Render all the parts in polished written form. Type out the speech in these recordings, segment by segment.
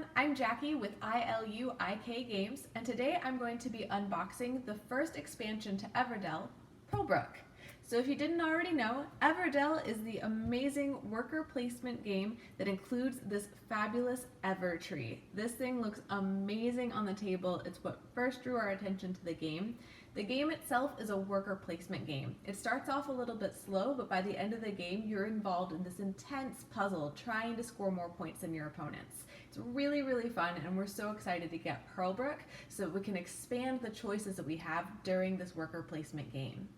everyone, I'm Jackie with ILUIK Games, and today I'm going to be unboxing the first expansion to Everdell, Pearlbrook. So if you didn't already know, Everdell is the amazing worker placement game that includes this fabulous Ever tree. This thing looks amazing on the table. It's what first drew our attention to the game. The game itself is a worker placement game. It starts off a little bit slow, but by the end of the game, you're involved in this intense puzzle trying to score more points than your opponents. It's really, really fun, and we're so excited to get Pearlbrook so that we can expand the choices that we have during this worker placement game.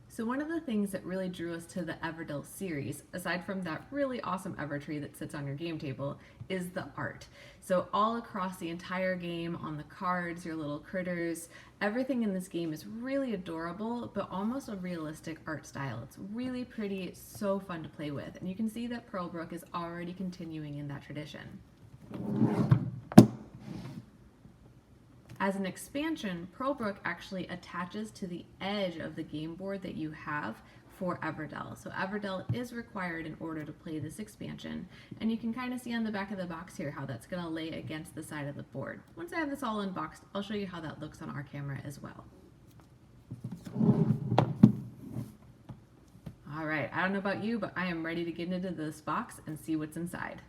So one of the things that really drew us to the Everdell series, aside from that really awesome Ever tree that sits on your game table, is the art. So all across the entire game, on the cards, your little critters, everything in this game is really adorable, but almost a realistic art style. It's really pretty, it's so fun to play with, and you can see that Pearlbrook is already continuing in that tradition. As an expansion, Pearlbrook actually attaches to the edge of the game board that you have for Everdell. So Everdell is required in order to play this expansion, and you can kind of see on the back of the box here how that's going to lay against the side of the board. Once I have this all unboxed, I'll show you how that looks on our camera as well. All right, I don't know about you, but I am ready to get into this box and see what's inside.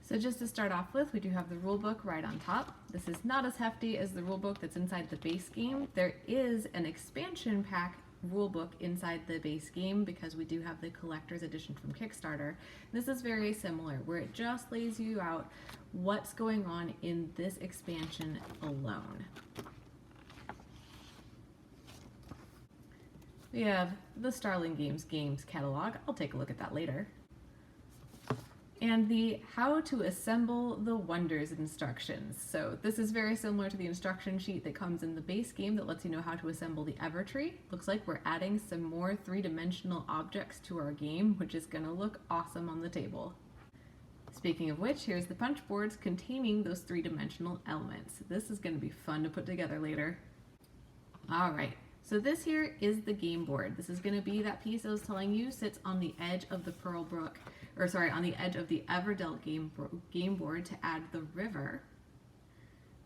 So just to start off with, we do have the rulebook right on top. This is not as hefty as the rulebook that's inside the base game. There is an expansion pack rulebook inside the base game because we do have the collector's edition from Kickstarter. This is very similar, where it just lays you out what's going on in this expansion alone. We have the Starling Games catalog. I'll take a look at that later. And the How to Assemble the Wonders instructions. So this is very similar to the instruction sheet that comes in the base game that lets you know how to assemble the Ever tree. Looks like we're adding some more three-dimensional objects to our game, which is going to look awesome on the table. Speaking of which, here's the punch boards containing those three-dimensional elements. This is going to be fun to put together later. All right. So this here is the game board. This is going to be that piece I was telling you sits on the edge of the Pearlbrook, or sorry, on the edge of the Everdell game board to add the river.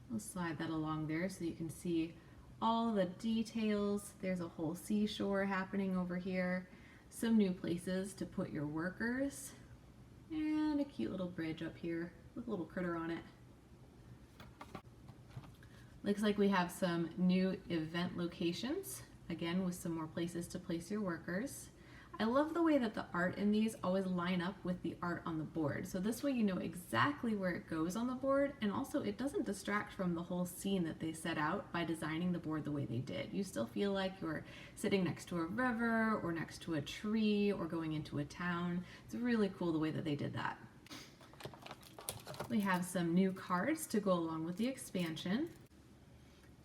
We'll slide that along there so you can see all the details. There's a whole seashore happening over here, some new places to put your workers, and a cute little bridge up here with a little critter on it. Looks like we have some new event locations, again with some more places to place your workers. I love the way that the art in these always line up with the art on the board. So this way you know exactly where it goes on the board, and also it doesn't distract from the whole scene that they set out by designing the board the way they did. You still feel like you're sitting next to a river or next to a tree or going into a town. It's really cool the way that they did that. We have some new cards to go along with the expansion.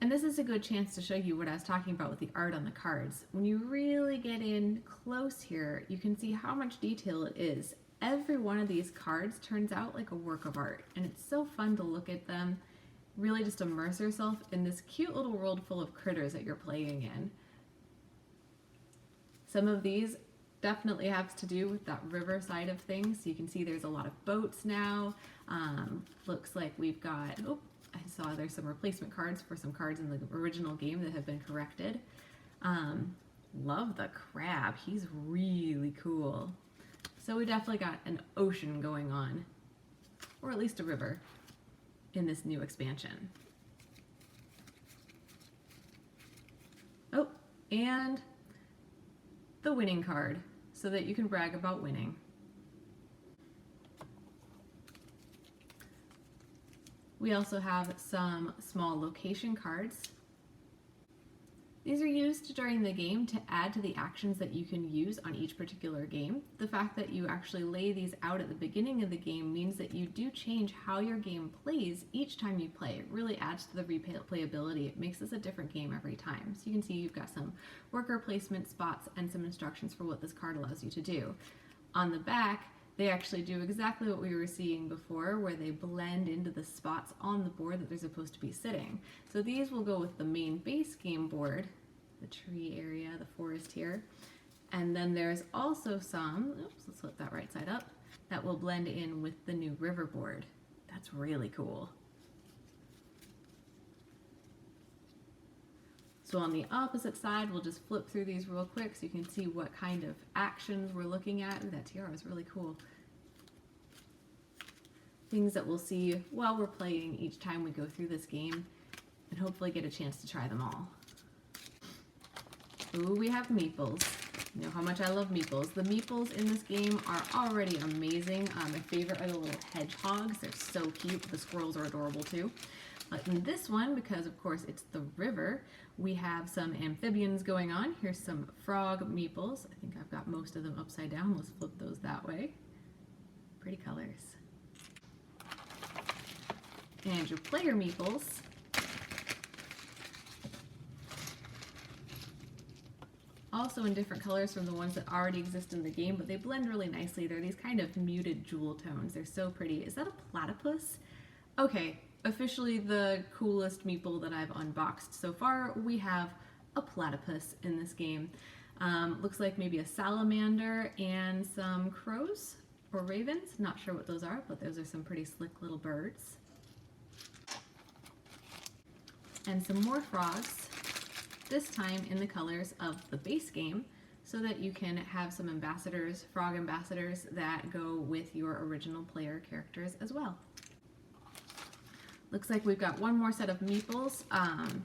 And this is a good chance to show you what I was talking about with the art on the cards. When you really get in close here, you can see how much detail it is. Every one of these cards turns out like a work of art, and it's so fun to look at them, really just immerse yourself in this cute little world full of critters that you're playing in. Some of these definitely have to do with that river side of things. So you can see there's a lot of boats now. Looks like we've got, I saw there's some replacement cards for some cards in the original game that have been corrected. Love the crab, he's really cool. So we definitely got an ocean going on, or at least a river, in this new expansion. Oh, and the winning card, so that you can brag about winning. We also have some small location cards. These are used during the game to add to the actions that you can use on each particular game. The fact that you actually lay these out at the beginning of the game means that you do change how your game plays each time you play. It really adds to the replayability. It makes this a different game every time. So you can see you've got some worker placement spots and some instructions for what this card allows you to do. On the back, they actually do exactly what we were seeing before, where they blend into the spots on the board that they're supposed to be sitting. So these will go with the main base game board, the tree area, the forest here. And then there's also some, oops, let's flip that right side up, that will blend in with the new river board. That's really cool. So on the opposite side, we'll just flip through these real quick so you can see what kind of actions we're looking at. Ooh, that tiara is really cool. Things that we'll see while we're playing each time we go through this game, and hopefully get a chance to try them all. Ooh, we have Meeples. You know how much I love Meeples. The Meeples in this game are already amazing. My favorite are the little hedgehogs. They're so cute. The squirrels are adorable too. But in this one, because of course it's the river, we have some amphibians going on. Here's some frog Meeples. I think I've got most of them upside down. Let's flip those that way. Pretty colors. And your player Meeples. Also in different colors from the ones that already exist in the game, but they blend really nicely. They're these kind of muted jewel tones. They're so pretty. Is that a platypus? Okay, officially the coolest Meeple that I've unboxed so far. We have a platypus in this game. Looks like maybe a salamander and some crows or ravens. Not sure what those are, but those are some pretty slick little birds. And some more frogs, this time in the colors of the base game, so that you can have some ambassadors, frog ambassadors, that go with your original player characters as well. Looks like we've got one more set of Meeples.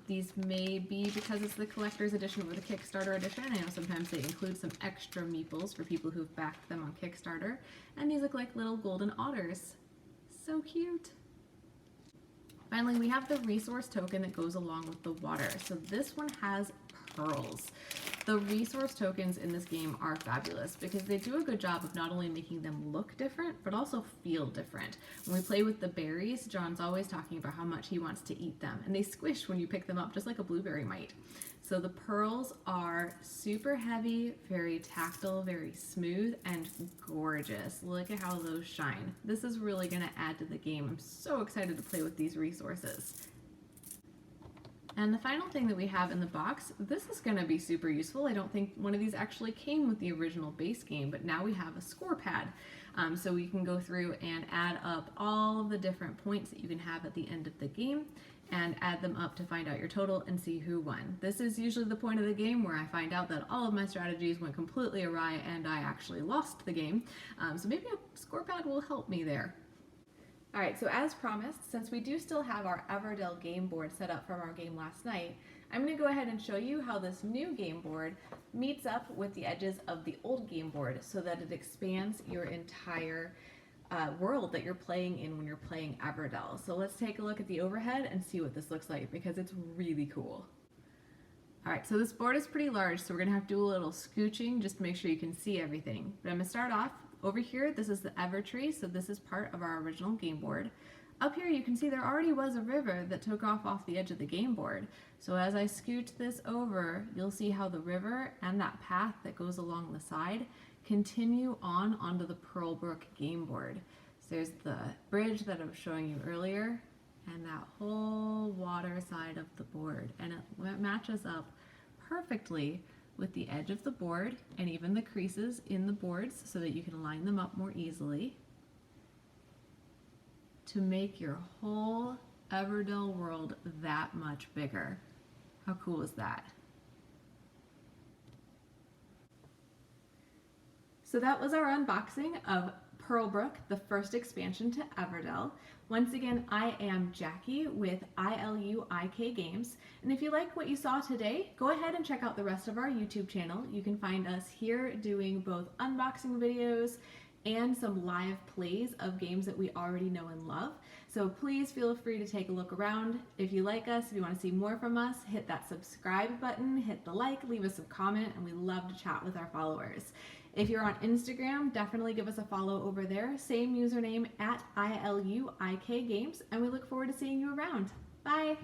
These may be because it's the collector's edition or the Kickstarter edition. I know sometimes they include some extra Meeples for people who've backed them on Kickstarter. And these look like little golden otters. So cute. Finally, we have the resource token that goes along with the water. So this one has pearls. The resource tokens in this game are fabulous because they do a good job of not only making them look different, but also feel different. When we play with the berries, John's always talking about how much he wants to eat them, and they squish when you pick them up, just like a blueberry might. So the pearls are super heavy, very tactile, very smooth, and gorgeous. Look at how those shine. This is really going to add to the game. I'm so excited to play with these resources. And the final thing that we have in the box, this is going to be super useful. I don't think one of these actually came with the original base game, but now we have a score pad. So we can go through and add up all of the different points that you can have at the end of the game and add them up to find out your total and see who won. This is usually the point of the game where I find out that all of my strategies went completely awry and I actually lost the game. So maybe a score pad will help me there. Alright, so as promised, since we do still have our Everdell game board set up from our game last night, I'm going to go ahead and show you how this new game board meets up with the edges of the old game board so that it expands your entire world that you're playing in when you're playing Everdell. So let's take a look at the overhead and see what this looks like because it's really cool. Alright, so this board is pretty large, so we're going to have to do a little scooching just to make sure you can see everything. But I'm going to start off over here. This is the Evertree, so this is part of our original game board. Up here you can see there already was a river that took off the edge of the game board. So as I scoot this over, you'll see how the river and that path that goes along the side continue on onto the Pearlbrook game board. So there's the bridge that I was showing you earlier and that whole water side of the board, and it matches up perfectly with the edge of the board and even the creases in the boards so that you can line them up more easily to make your whole Everdell world that much bigger. How cool is that? So that was our unboxing of Pearlbrook, the first expansion to Everdell. Once again, I am Jackie with ILUIK Games, and if you like what you saw today, go ahead and check out the rest of our YouTube channel. You can find us here doing both unboxing videos and some live plays of games that we already know and love. So please feel free to take a look around. If you like us, if you want to see more from us, hit that subscribe button, hit the like, leave us a comment, and we love to chat with our followers. If you're on Instagram, definitely give us a follow over there. Same username at ILUIK Games, and we look forward to seeing you around. Bye!